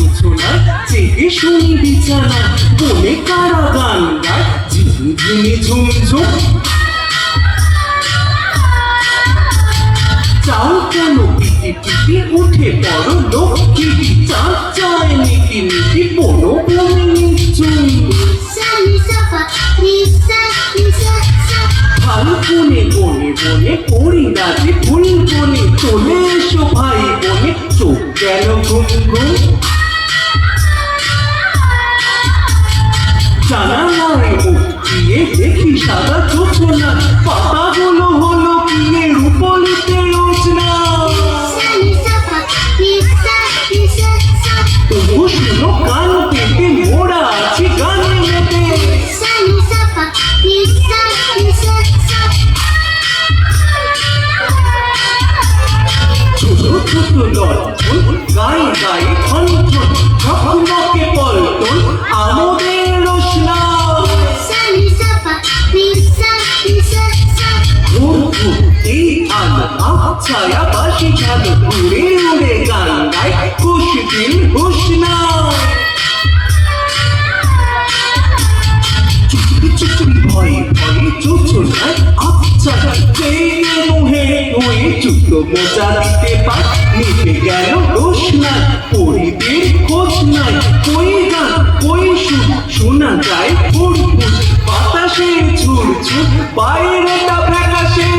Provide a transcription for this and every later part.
জোছনা জেগে শুনি বিছানা বলে কারা গান গায় ঝিমঝিমি ঝুমঝুম চাও কেন পিটি পিটি উঠে পড়ো লক্ষ্মী চাঁদ চায় মিটি মিটি বলো বলে নিশ্চুম ভালো বনে বনে বনে পড়ি রাজি ফুল বনে চলে এসো ভাই বনে চোখ গেল ঘুম ঘুম জানালায় মুখ দিয়ে দেখি সাদা জোছনা পাতাগুলো হলো কিনে রূপলিতে রোজনা তবু শুনো কান পেতে মোড়া আছি গানে মেতে ছোট ছোট লণ্ঠন গায়ে গায়ে ঠনঠন ঝকমকে পল্টন আমাদের রোশনা এই আলো ছায়া বাসি ঝালো উড়ে উড়ে গান গায় খুশ দিন খুশ না ভয়ে ভয়ে জোছনায় আচ্ছা মোহে হয়ে চুটো মোজা দিতে পার নিতে গেল দোষ নাই পরিদের খোঁজ নাই কই গান কই সুর শোনা যায় ফুরফুর বাতাসে ঝুরঝুর বাইরেটা ফ্যাকাশে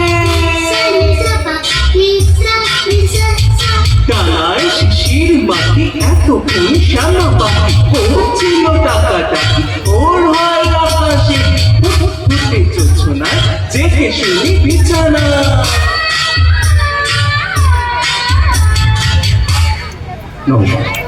টানায় শিশির মাটি এতক্ষণ শ্যামা পাখি করছিল টাকাটাকি ওর হয় আকাশে ফুটে জোছনায় জেগে শুনি বিছানা নমস্কার।